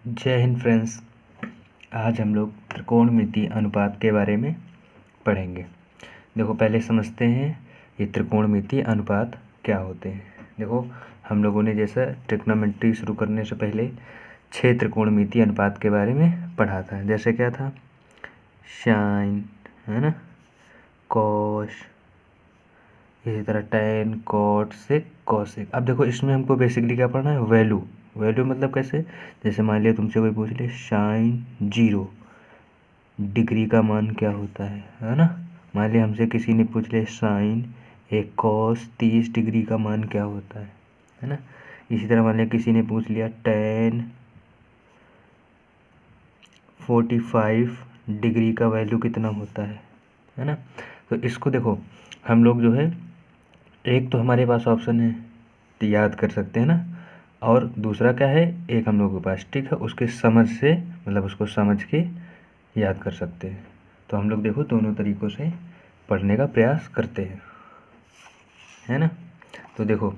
जय हिंद फ्रेंड्स। आज हम लोग त्रिकोणमितीय अनुपात के बारे में पढ़ेंगे। देखो पहले समझते हैं ये त्रिकोणमितीय अनुपात क्या होते हैं। देखो हम लोगों ने जैसा ट्रिग्नोमेट्री शुरू करने से पहले 6 त्रिकोणमितीय अनुपात के बारे में पढ़ा था। जैसे क्या था, साइन, है ना, कॉस, इसी तरह टैन, कॉट, सेक, कॉसेक। अब देखो इसमें हमको बेसिकली क्या पढ़ना है, वैल्यू। वैल्यू मतलब कैसे, जैसे मान लिया तुमसे कोई पूछ ले साइन 0 डिग्री का मान क्या होता है ना। मान लिया हमसे किसी ने पूछ लिया साइन एक कॉस 30 डिग्री का मान क्या होता है ना। इसी तरह मान लिया किसी ने पूछ लिया टैन 45 डिग्री का वैल्यू कितना होता है ना। तो इसको देखो हम लोग जो है, एक तो हमारे पास ऑप्शन है तो याद कर सकते हैं ना, और दूसरा क्या है, एक हम लोगों के पास ट्रिक है, उसके समझ से मतलब उसको समझ के याद कर सकते हैं। तो हम लोग देखो दोनों तरीक़ों से पढ़ने का प्रयास करते हैं, है ना। तो देखो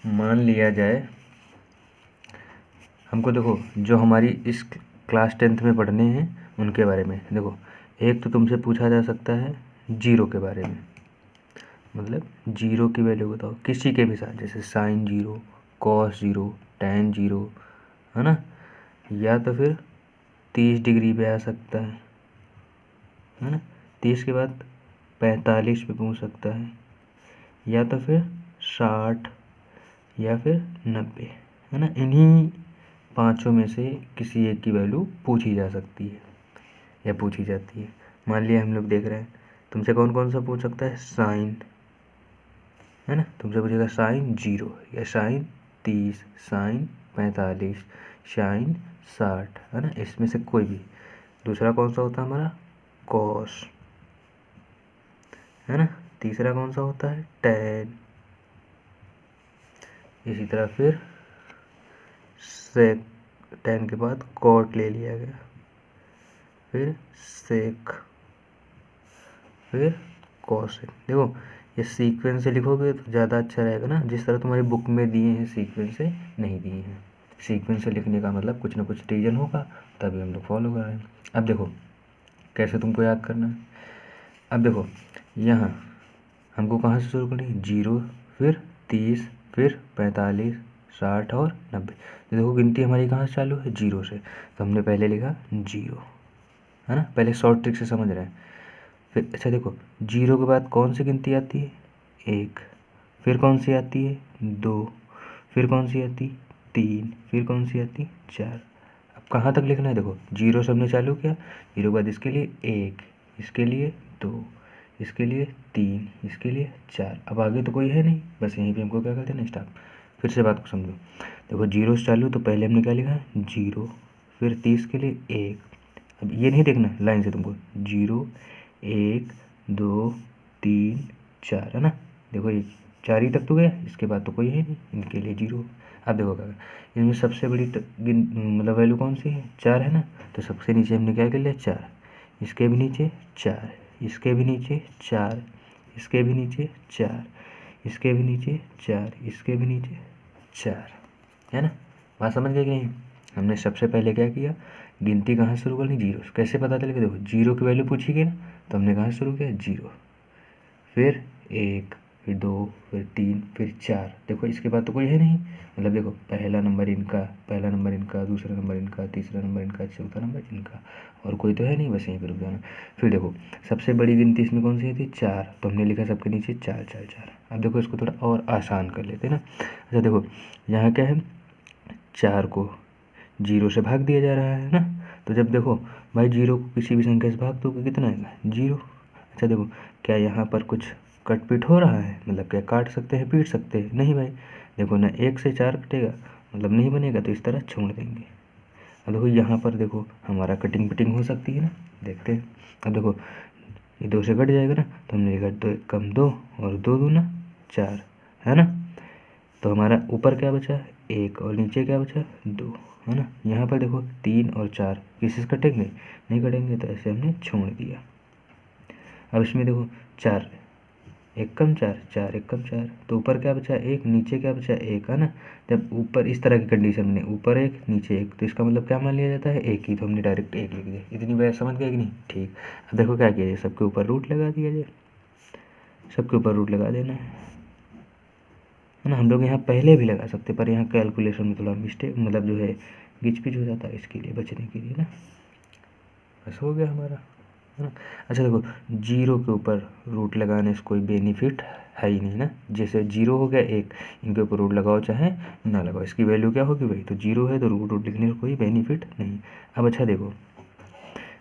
मान लिया जाए हमको, देखो जो हमारी इस क्लास 10th में पढ़ने हैं उनके बारे में। देखो एक तो तुमसे पूछा जा सकता है जीरो के बारे में, मतलब जीरो की वैल्यू बताओ किसी के भी साथ, जैसे साइन 0, कॉस 0, टैन 0, है ना। या तो फिर 30 डिग्री पे आ सकता है ना। 30 के बाद 45 पे पहुंच सकता है, या तो फिर 60 या फिर 90, है ना। इन्हीं पांचों में से किसी एक की वैल्यू पूछी जा सकती है या पूछी जाती है। मान लिया हम लोग देख रहे हैं, तुमसे कौन कौन सा पूछ सकता है, साइन, है ना। तुमसे पूछेगा साइन 0 या साइन 30, साइन 45, साइन 60, है ना। इसमें से कोई भी। दूसरा कौन सा होता है हमारा, कॉस, है ना। तीसरा कौन सा होता है, टैन। इसी तरह फिर सेक, टैन के बाद कॉट ले लिया गया, फिर सेक, फिर कॉसेक। देखो ये सीक्वेंस से लिखोगे तो ज़्यादा अच्छा रहेगा ना, जिस तरह तुम्हारी बुक में दिए हैं सीक्वेंस से नहीं दिए हैं। सीक्वेंस से लिखने का मतलब कुछ ना कुछ रीजन होगा, तभी हम लोग फॉलो कर रहे हैं। अब देखो कैसे तुमको याद करना है। अब देखो यहाँ हमको कहाँ से शुरू करनी है, 0, फिर 30, फिर 45, 60 और 90। तो देखो गिनती हमारी कहाँ से चालू है, 0 से। तो हमने पहले लिखा 0, है ना। पहले शॉर्ट ट्रिक से समझ रहे हैं। फिर अच्छा देखो 0 के बाद कौन सी गिनती आती है, 1, फिर कौन सी आती है, 2, फिर कौन सी आती, 3, फिर कौन सी आती, 4। अब कहाँ तक लिखना है, देखो 0 से हमने चालू किया, 0 के बाद इसके लिए 1, इसके लिए 2, इसके लिए 3, इसके लिए 4। अब आगे तो कोई है नहीं, बस यहीं पे हमको क्या कर देना, स्टार्ट। फिर से बात को समझो। देखो 0 से चालू, तो पहले हमने क्या लिखा, 0, फिर 30 के लिए 1। अब ये नहीं देखना लाइन से तुमको, 0, 1, 2, 3, 4, है ना। देखो ये 4 ही तक तो गया, इसके बाद तो कोई है नहीं, इनके लिए 0। अब देखो क्या, इनमें सबसे बड़ी मतलब वैल्यू कौन सी है, 4, है ना। तो सबसे नीचे हमने क्या कर लिया, 4, इसके भी नीचे 4, इसके भी नीचे 4, इसके भी नीचे 4, इसके भी नीचे 4, इसके भी नीचे 4, है ना। बात समझ गए कि नहीं। हमने सबसे पहले क्या किया, गिनती कहाँ से शुरू करनी, 0 से। कैसे पता चलेगा, देखो 0 की वैल्यू पूछी गई ना, तो हमने कहाँ से शुरू किया, 0, फिर 1, फिर 2, फिर 3, फिर 4। देखो इसके बाद तो कोई है नहीं, मतलब देखो पहला नंबर इनका, पहला नंबर इनका, दूसरा नंबर इनका, तीसरा नंबर इनका, चौथा नंबर इनका, और कोई तो है नहीं, बस यहीं पर रुक जाना। फिर देखो सबसे बड़ी गिनती इसमें कौन सी थी, 4, तो हमने लिखा सबके नीचे 4, 4, 4। अब देखो इसको थोड़ा और आसान कर लेते हैं ना। अच्छा देखो यहाँ क्या है, 4 को 0 से भाग दिया जा रहा है ना। तो जब देखो भाई 0 को किसी भी संख्या से भाग दो कितना आएगा, 0। अच्छा देखो क्या यहाँ पर कुछ कट पीट हो रहा है, मतलब क्या काट सकते हैं, पीट सकते हैं, नहीं भाई। देखो ना 1 से 4 कटेगा, मतलब नहीं बनेगा, तो इस तरह छोड़ देंगे। अब देखो यहाँ पर देखो हमारा कटिंग पिटिंग हो सकती है ना, देखते हैं। अब देखो ये 2 से कट जाएगा ना, तो हमने लिखा 2 कम 2 और 2 दूना 4, है ना। तो हमारा ऊपर क्या बचा, 1, और नीचे क्या बचा, 2, है ना। यहाँ पर देखो 3 और 4 किसी से कटेंगे, नहीं कटेंगे, तो ऐसे हमने छोड़ दिया। अब इसमें देखो 4, एक कम चार, चार एक कम चार, तो ऊपर क्या बचा एक, नीचे क्या बचा एक, है ना। जब ऊपर इस तरह की कंडीशन बने, ऊपर एक नीचे एक, तो इसका मतलब क्या मान लिया जाता है, एक ही, तो हमने डायरेक्ट एक लिख दिया। इतनी बात समझ गए कि नहीं? ठीक। अब देखो क्या किया जाए, सबके ऊपर रूट लगा दिया जाए, सबके ऊपर रूट लगा देना है ना। हम लोग यहाँ पहले भी लगा सकते, पर यहाँ कैलकुलेशन में थोड़ा मिस्टेक, मतलब जो है गिच पिच हो जाता है, इसके लिए बचने के लिए ना। बस हो गया हमारा, है ना। अच्छा देखो, जीरो के ऊपर रूट लगाने से कोई बेनिफिट है ही नहीं ना। जैसे जीरो हो गया एक, इनके ऊपर रूट लगाओ चाहे ना लगाओ, इसकी वैल्यू क्या होगी भाई, तो जीरो है तो रूट रूट लिखने से कोई बेनिफिट नहीं। अब अच्छा देखो,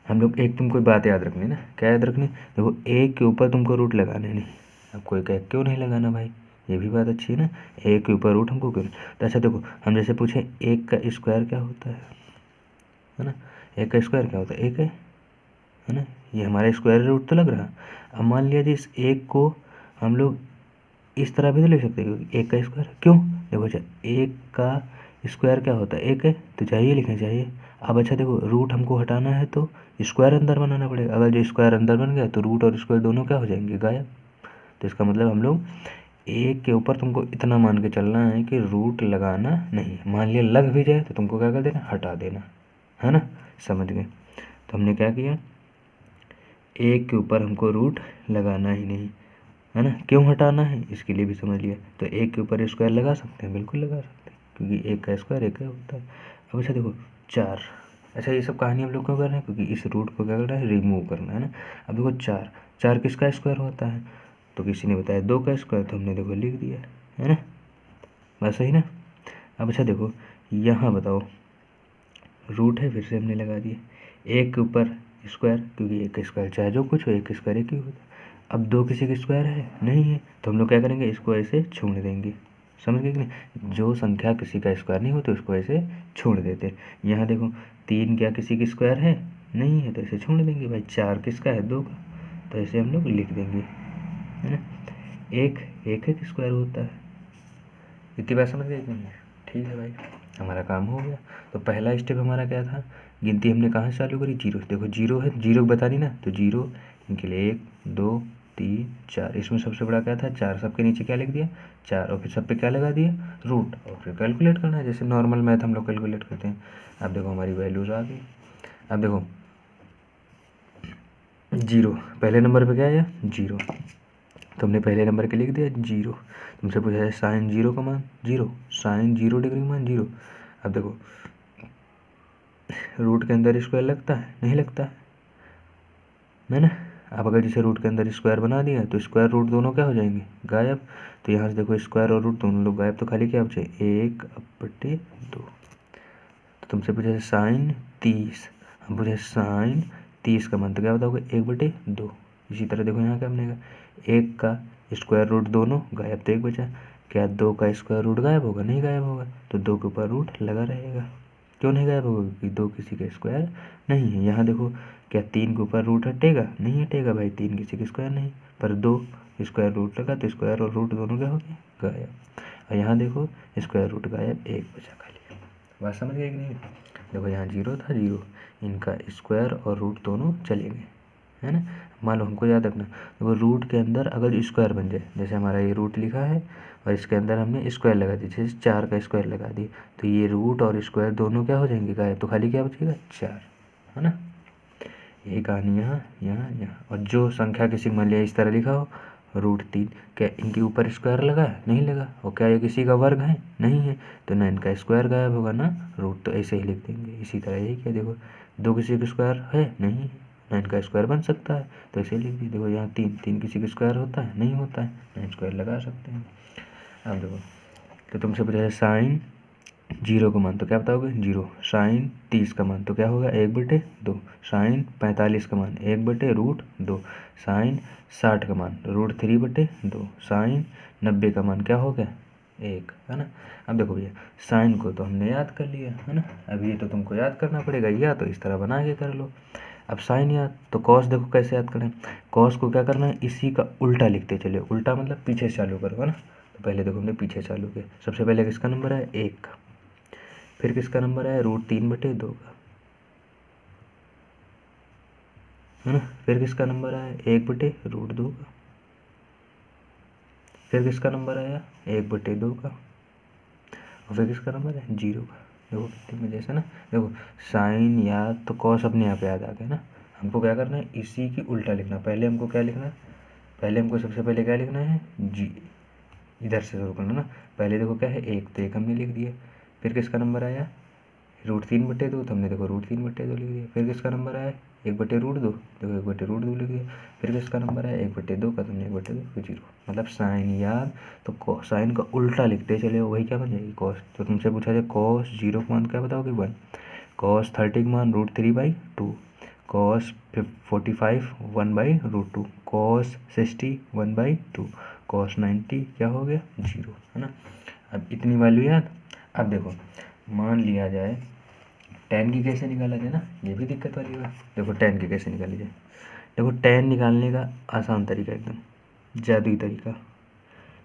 हम लोग एक तुमको बात याद रखनी ना, क्या याद रखनी, देखो एक के ऊपर तुमको रूट लगाने नहीं। अब कोई कहे क्यों नहीं लगाना भाई, ये भी बात अच्छी है ना, एक के ऊपर रूट हमको क्यों नहीं। तो अच्छा देखो, हम जैसे पूछे एक का स्क्वायर क्या होता है ना, एक का स्क्वायर क्या होता है, एक है ना, ये हमारा स्क्वायर रूट तो लग रहा। अब मान लिया जी इस एक को हम लोग इस तरह भी तो लिख सकते हैं, क्योंकि एक का स्क्वायर क्यों, देखो अच्छा एक का स्क्वायर क्या होता है, एक है, तो चाहिए लिखना चाहिए। अब अच्छा देखो, रूट हमको हटाना है तो स्क्वायर अंदर बनाना पड़ेगा, अगर जो स्क्वायर अंदर बन गया तो रूट और स्क्वायर दोनों क्या हो जाएंगे, गायब। तो इसका मतलब हम लोग एक के ऊपर तुमको इतना मान के चलना है कि रूट लगाना नहीं, मान लिया लग भी जाए तो तुमको क्या कर देना, हटा देना, है ना। समझ गए। तो हमने क्या किया, एक के ऊपर हमको रूट लगाना ही नहीं, है ना। क्यों हटाना है इसके लिए भी समझ लिया। तो एक के ऊपर स्क्वायर लगा सकते हैं, बिल्कुल लगा सकते हैं, क्योंकि एक का स्क्वायर एक का होता है। अब अच्छा देखो चार, अच्छा ये सब कहानी हम लोग क्यों कर रहे हैं, क्योंकि इस रूट को क्या करना है, रिमूव करना है ना। अब देखो चार, चार किसका स्क्वायर होता है, तो किसी ने बताया दो का स्क्वायर, तो हमने देखो लिख दिया, है ना। बस सही ना। अब अच्छा देखो, यहाँ बताओ, रूट है फिर से हमने लगा दिए, एक के ऊपर स्क्वायर, क्योंकि एक का स्क्वायर चाहे जो कुछ हो, एक स्क्वायर एक ही होता है। अब दो किसी का स्क्वायर है नहीं है, तो हम लोग क्या करेंगे, इसको ऐसे छोड़ देंगे, समझ गए कि नहीं। जो संख्या किसी का स्क्वायर नहीं होती उसको ऐसे छोड़ देते। यहाँ देखो, तीन क्या किसी की स्क्वायर है नहीं है, तो ऐसे छोड़ देंगे भाई। चार किसका है, दो का, तो ऐसे हम लोग लिख देंगे, है ना। एक एक एक स्क्वायर होता है। इतनी बात समझ गए कि नहीं? ठीक है भाई, हमारा काम हो गया। तो पहला स्टेप हमारा क्या था, गिनती हमने कहाँ से चालू करी, जीरो से। देखो जीरो है, जीरो बता दी ना, तो जीरो इनके लिए एक दो तीन चार, इसमें सबसे बड़ा क्या था, चार, सबके नीचे क्या लिख दिया, चार, और फिर सब पे क्या लगा दिया, रूट, और फिर कैलकुलेट करना है, जैसे नॉर्मल मैथ हम लोग कैलकुलेट करते हैं। अब देखो हमारी वैल्यूज आ गई। अब देखो जीरो, पहले नंबर पे क्या आया, जीरो, तो हमने पहले नंबर के लिख दिया जीरो। तुमसे पूछा है साइन जीरो का मान जीरो, साइन जीरो डिग्री का मान जीरो। अब देखो रूट के अंदर स्क्वायर लगता है, नहीं लगता है ना। अब अगर जैसे रूट के अंदर स्क्वायर बना दिया तो स्क्वायर रूट दोनों क्या हो जाएंगे, गायब। तो यहाँ से देखो स्क्वायर और रूट दोनों लोग गायब, तो खाली क्या बचे, एक बटे दो। तो तुमसे पूछा है साइन 30, हम पूछे साइन 30 का मान, तो क्या बताओगे, एक बटे दो। इसी तरह देखो यहाँ क्या बनेगा, एक का स्क्वायर रूट दोनों गायब, तो एक बचा। क्या दो का स्क्वायर रूट गायब होगा, नहीं गायब होगा, तो दो के ऊपर रूट लगा रहेगा। क्यों नहीं गायब होगा, क्योंकि दो किसी का स्क्वायर नहीं है। यहाँ देखो, क्या तीन के ऊपर रूट हटेगा, नहीं हटेगा भाई, तीन किसी का स्क्वायर नहीं, पर दो स्क्वायर रूट लगा, तो स्क्वायर और रूट दोनों क्या हो गए, गायब। और यहाँ देखो स्क्वायर रूट गायब, एक बचा खाली। बात समझ गए कि नहीं। देखो यहाँ जीरो था, जीरो, इनका स्क्वायर और रूट दोनों चले गए, है ना। मान लो हमको याद रखना, देखो रूट के अंदर अगर स्क्वायर बन जाए, जैसे हमारा ये रूट लिखा है और इसके अंदर हमने स्क्वायर लगा दिया, जैसे चार का स्क्वायर लगा दिए, तो ये रूट और स्क्वायर दोनों क्या हो जाएंगे, गायब, तो खाली क्या बचेगा, चार, है ना। यही कहानी यहाँ यहाँ यहाँ। और जो संख्या किसी मान लिया इस तरह लिखा हो, रूट तीन, क्या इनके ऊपर स्क्वायर लगा है, नहीं लगा, और क्या ये किसी का वर्ग है, नहीं है, तो ना इनका स्क्वायर गायब होगा ना रूट, तो ऐसे ही लिख देंगे। इसी तरह यही क्या, देखो दो किसी का स्क्वायर है नहीं है, ना इनका स्क्वायर बन सकता है, तो ऐसे लिख दिए। देखो यहाँ तीन, तीन किसी का स्क्वायर होता है, नहीं होता है, ना स्क्वायर लगा सकते हैं। अब देखो, तो तुमसे पूछा है साइन जीरो का मान, तो क्या बताओगे, जीरो। साइन 30 का मान तो क्या होगा, एक बटे दो। साइन 45 का मान एक बटे रूट दो। साइन 60 का मान रूट 3 बटे दो। साइन 90 का मान क्या हो गया, एक, है ना। अब देखो भैया, साइन को तो हमने याद कर लिया, है ना। अब ये तो तुमको याद करना पड़ेगा, या तो इस तरह बना के कर लो। अब साइन याद, तो कॉस देखो कैसे याद करें, कॉस को क्या करना है, इसी का उल्टा लिखते चले, उल्टा मतलब पीछे से चालू करो, है ना। तो पहले देखो हमने पीछे चालू किया, सबसे पहले किसका नंबर है, एक का, फिर किसका नंबर है, रूट 3 बटे दो का, है ना। फिर किसका नंबर है, एक बटे रूट दो का, फिर किसका नंबर आया 1/2 का, और फिर किसका नंबर है 0 का। देखो कितनी मजे से ना। देखो साइन याद तो कॉस अपने आप याद आ गया ना। हमको क्या करना है, इसी की उल्टा लिखना। पहले हमको क्या लिखना है, पहले हमको सबसे पहले क्या लिखना है जी, इधर से शुरू करना ना। पहले देखो क्या है 1, तो 1 हमने लिख दिया। फिर किसका नंबर आया √3/2, तो हमने देखो √3/2 लिख दिया। फिर किसका नंबर आया 1/√2, देखो 1/√2 लिख दिया। फिर किसका नंबर आया 1/2 का, तो हमने 1/2 फिर 0। मतलब साइन याद तो साइन का उल्टा लिखते चले, वही क्या बन जाएगी कॉस। तो तुमसे पूछा जाए कॉस 0 का मान क्या बताओगे 1, कॉस 30 का मान √3/2, कॉस 45 1/√2, कॉस 60 1/2, कॉस 90 क्या हो गया 0, है ना। अब इतनी वैल्यू याद। अब देखो मान लिया जाए tan की कैसे निकाला जाए ना, ये भी दिक्कत वाली बात। देखो tan की कैसे निकाली जाए। देखो tan निकालने का आसान तरीका, एकदम जादुई तरीका।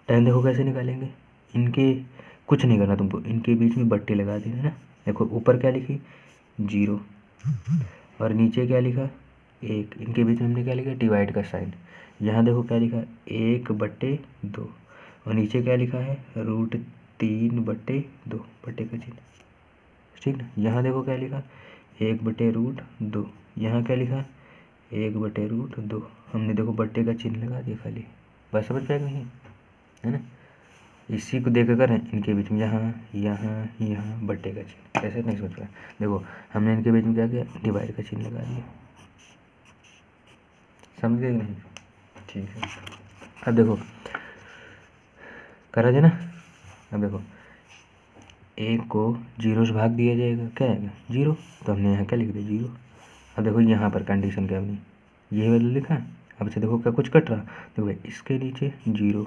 tan देखो कैसे निकालेंगे, इनके कुछ नहीं करना तुमको, इनके बीच में बट्टे लगा देना ना। देखो ऊपर क्या लिखी 0, और नीचे क्या लिखा 1, इनके बीच में हमने क्या लिखा डिवाइड का साइन। यहाँ देखो क्या लिखा 1/2, और नीचे क्या लिखा है √3/2 बट्टे का चिन्ह, ठीक ना। यहाँ देखो क्या लिखा 1/√2, यहाँ क्या लिखा 1/√2, हमने देखो बट्टे का चिन्ह लगा दिया खाली। बस समझ पाएगा नहीं, है ना। इसी को देख कर इनके बीच में यहाँ यहाँ यहाँ बट्टे का चिन्ह, कैसे नहीं सोच पाया। देखो हमने इनके बीच में क्या किया डिवाइड का चिन्ह लगा दिया, समझ गए नहीं, ठीक है। अब देखो करा जाए ना। अब देखो 1 को 0 से भाग दिया जाएगा, क्या आएगा 0, तो हमने यहाँ क्या लिख दिया 0। अब देखो यहाँ पर कंडीशन क्या बनी, ये वाला लिखा। अब से देखो क्या कुछ कट रहा, देखो भाई इसके नीचे 0,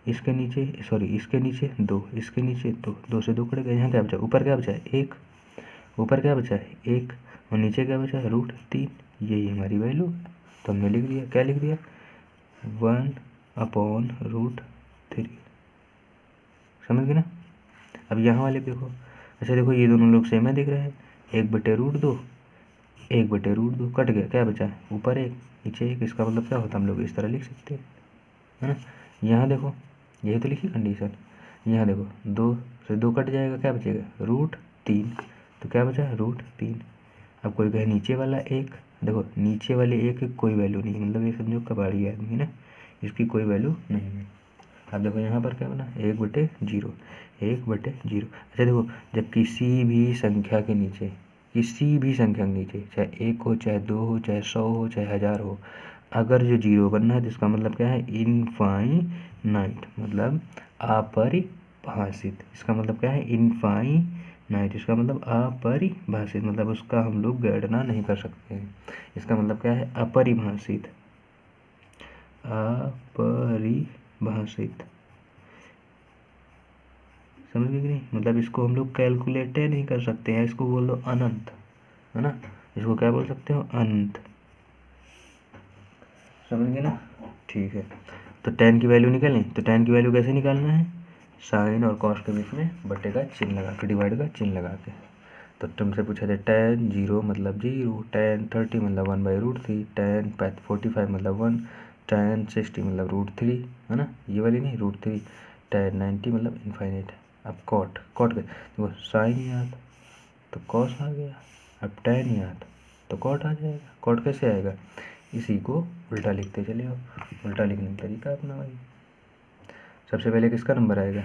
इसके नीचे सॉरी इसके नीचे 2, इसके नीचे 2 से 2 कट गया। यहाँ क्या बचा ऊपर क्या बचा है 1, ऊपर क्या बचा है 1, और नीचे क्या बचा है √3, यही हमारी वैल्यू। तो हमने लिख दिया, क्या लिख दिया 1/√3, समझ गए ना। अब यहाँ वाले देखो, अच्छा देखो ये दोनों लोग सेम है दिख रहे हैं, 1/√2 1/√2 कट गया, क्या बचा ऊपर 1 नीचे 1, इसका मतलब क्या होता है हम लोग इस तरह लिख सकते हैं, है ना। यहाँ देखो यही तो लिखी कंडीशन, यहाँ देखो 2 से 2 कट जाएगा, क्या बचेगा √3, तो क्या बचा √3। अब कोई कहे नीचे वाला 1, देखो नीचे वाले 1 की कोई वैल्यू नहीं, मतलब ये समझो कबाड़ी आदमी है ना, इसकी कोई वैल्यू नहीं है। अब देखो यहाँ पर क्या बना 1/0, 1/0। अच्छा देखो जब किसी भी संख्या के नीचे, किसी भी संख्या के नीचे, चाहे 1 हो चाहे 2 हो चाहे 100 हो चाहे 1000 हो, अगर जो 0 बनना है तो इसका मतलब क्या है इनफाइनाइट, मतलब अपरिभाषित। इसका मतलब क्या है इनफाइनाइट, इसका मतलब अपरिभाषित, मतलब उसका हम लोग गणना नहीं कर सकते हैं। इसका मतलब क्या है अपरिभाषित, अपरिभाषित, समझ गए कि नहीं। मतलब इसको हम लोग कैलकुलेट नहीं कर सकते हैं, इसको बोल दो अनंत, है ना। इसको क्या बोल सकते हो अनंत, समझ गए ना, ठीक है। तो tan की वैल्यू निकालें, तो tan की वैल्यू कैसे निकालना है, साइन और कॉस के बीच में बट्टे का चिन्ह लगा के, डिवाइड का चिन्ह लगा के। तो तुमसे पूछा जाए tan 0 मतलब 0, tan 30 मतलब 1/√3, tan 45 मतलब 1, tan 60 मतलब √3, है ना, ये वाली नहीं √3, tan 90 मतलब इनफाइनाइट। अब कॉट के देखो साइन याद तो कॉस आ गया, अब tan याद तो कॉट आ जाएगा। कॉट कैसे आएगा, इसी को उल्टा लिखते चले आओ, उल्टा लिखने का तरीका अपना भाई। सबसे पहले किसका नंबर आएगा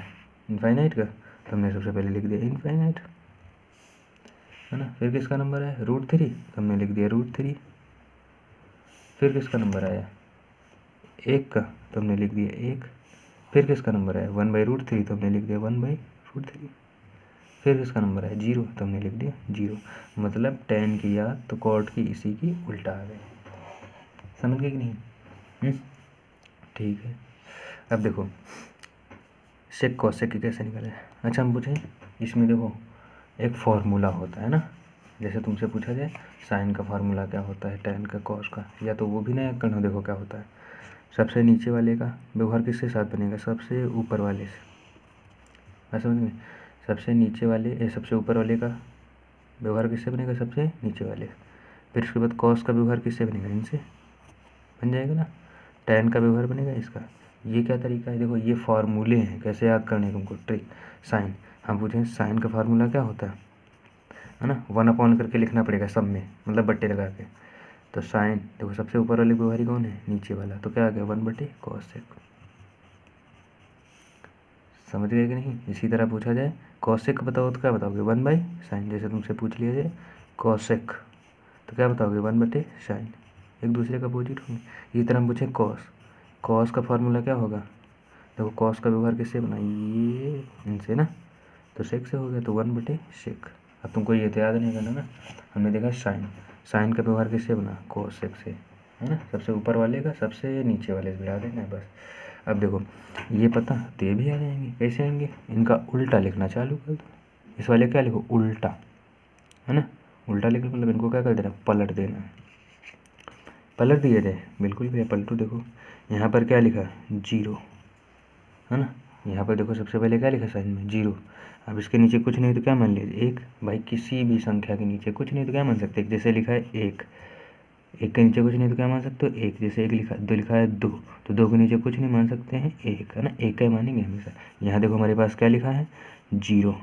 इनफाइनाइट का, तो हमने सबसे पहले लिख दिया इनफाइनाइट, है ना। फिर किसका नंबर आया √3, तो हमने लिख दिया √3। फिर किसका नंबर आया 1 का, तो हमने लिख दिया 1। फिर किसका नंबर आया 1/√3, तो हमने लिख दिया 1/√3। फिर किसका नंबर आया 0, तो हमने लिख दिया 0। मतलब tan की याद तो कॉट की इसी की उल्टा आ गई, समझ गए कि नहीं, ठीक है। अब देखो सेक कॉसेक कैसे निकाले। अच्छा हम पूछें, इसमें देखो एक फार्मूला होता है ना, जैसे तुमसे पूछा जाए साइन का फार्मूला क्या होता है, tan का कॉस का, या तो वो भी नया करना, देखो क्या होता है। सबसे नीचे वाले का व्यवहार किसके साथ बनेगा, सबसे ऊपर वाले से, समझ में। सबसे नीचे वाले सबसे ऊपर वाले का व्यवहार किससे बनेगा, सबसे नीचे वाले। फिर उसके बाद कॉस का व्यवहार किससे बनेगा, इनसे बन जाएगा ना। tan का व्यवहार बनेगा इसका, ये क्या तरीका है, देखो ये फार्मूले हैं कैसे याद करने हैं तुमको, ट्रिक। साइन, हम पूछें साइन का फार्मूला क्या होता है ना, 1/, करके लिखना पड़ेगा सब में, मतलब बट्टे लगा के। तो साइन देखो सबसे ऊपर वाली व्यवहारी कौन है, नीचे वाला, तो क्या आ गया 1/cos। समझ गए कि नहीं। इसी तरह पूछा जाए कॉसेक बताओ तो क्या बताओगे 1/sin, जैसे तुमसे पूछ लिया जाए कॉसेक तो क्या बताओगे 1/sin, एक दूसरे का अपोजिट होंगे। इसी तरह हम पूछे कॉस, कॉस का फार्मूला क्या होगा, देखो कॉस का व्यवहार किससे बना, ये इनसे ना, तो सेक से हो गया, तो 1/sec। अब तुमको ये तो याद नहीं करना ना, हमने देखा साइन, साइन का व्यवहार किससे बना, cosec से, है ना, सबसे ऊपर वाले का सबसे नीचे वाले से बढ़ा देना है बस। अब देखो ये पता तो ये भी आ जाएंगे, कैसे आएंगे, इनका उल्टा लिखना चालू कर दो, इस वाले क्या लिखो उल्टा, है ना, उल्टा लिखने मतलब इनको क्या कर देना, पलट देना है, पलट दिए जाए, बिल्कुल भैया पलटो। देखो यहाँ पर क्या लिखा है 0, है ना, यहाँ पर देखो सबसे पहले क्या लिखा साइन में 0। अब इसके नीचे कुछ नहीं तो क्या मान लीजिए 1, भाई किसी भी संख्या के नीचे कुछ नहीं तो क्या मान सकते, जैसे लिखा है 1, 1 के नीचे कुछ नहीं तो क्या मान सकते हो 1, जैसे 1 लिखा 2 लिखा है 2, तो 2 के नीचे कुछ नहीं मान सकते हैं 1, है ना, 1 का ही मानेंगे हमेशा। यहाँ देखो हमारे पास क्या लिखा है 0,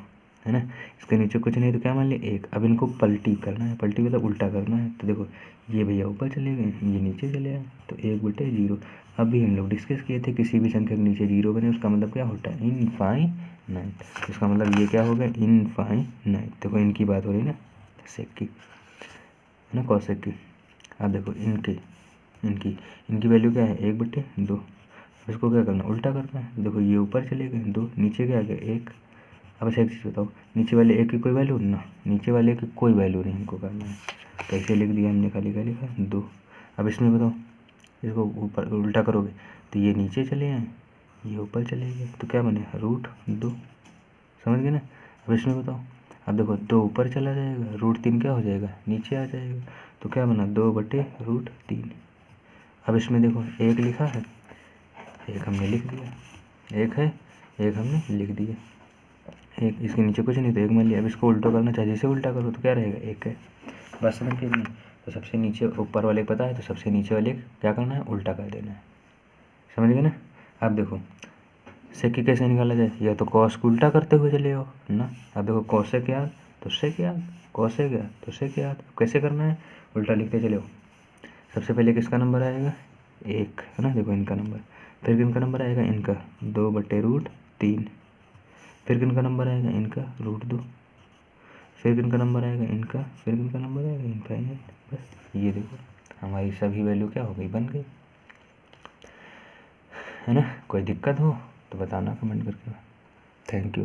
है ना, इसके नीचे कुछ नहीं तो क्या मान लिया 1। अब इनको पलटी करना है, पलटी मतलब उल्टा करना है, तो देखो ये भैया ऊपर चले गए, ये नीचे चले आए, तो 1/0। अभी हम लोग डिस्कस किए थे किसी भी संख्या के नीचे 0 बने उसका मतलब क्या होता है इनफाइनाइट, इसका मतलब ये क्या हो गया इनफाइनाइट। देखो इनकी बात हो रही ना सेक की, है ना, कॉसेक की। अब देखो इनकी इनकी इनकी वैल्यू क्या है 1/2, इसको क्या करना उल्टा करना है, देखो ये ऊपर चले गए 2, नीचे क्या आ गया 1। अब अच्छा एक चीज़ बताओ, नीचे वाले 1 की कोई वैल्यू ना, नीचे वाले की कोई वैल्यू नहीं हमको करना है, कैसे लिख दिया हमने, खाली क्या लिखा 2। अब इसमें बताओ इसको ऊपर उल्टा करोगे तो ये नीचे चले आए ये ऊपर चले गए, तो क्या बने √2, समझ गए ना। अब इसमें बताओ, अब देखो 2 ऊपर चला जाएगा, √3 क्या हो जाएगा नीचे आ जाएगा, तो क्या बना 2/√3। अब इसमें देखो 1 लिखा है, 1 हमने लिख दिया, 1 है 1 हमने लिख दिया, 1 इसके नीचे कुछ नहीं तो 1 मान लिया। अब इसको उल्टा करना चाहिए, जैसे उल्टा करो तो क्या रहेगा 1 है, बस समझ गए नहीं। तो सबसे नीचे ऊपर वाले पता है, तो सबसे नीचे वाले क्या करना है उल्टा कर देना है, समझ गए ना। अब देखो सेक कैसे निकाला जाए, या तो कॉस को उल्टा करते हुए चले आओ ना। अब देखो कॉसेक याद तो सेक याद, कॉसेक याद तो सेक याद, कैसे करना है उल्टा लिखते चले आओ। सबसे पहले किसका नंबर आएगा 1, है ना, देखो इनका नंबर, फिर किनका नंबर आएगा इनका 2/√3, फिर किनका नंबर आएगा इनका √2, फिर किनका नंबर आएगा इनका, फिर किनका नंबर आएगा इनफाइनाइट। बस ये देखो हमारी सभी वैल्यू क्या हो गई बन गई, है ना। कोई दिक्कत हो तो बताना कमेंट करके। Thank you.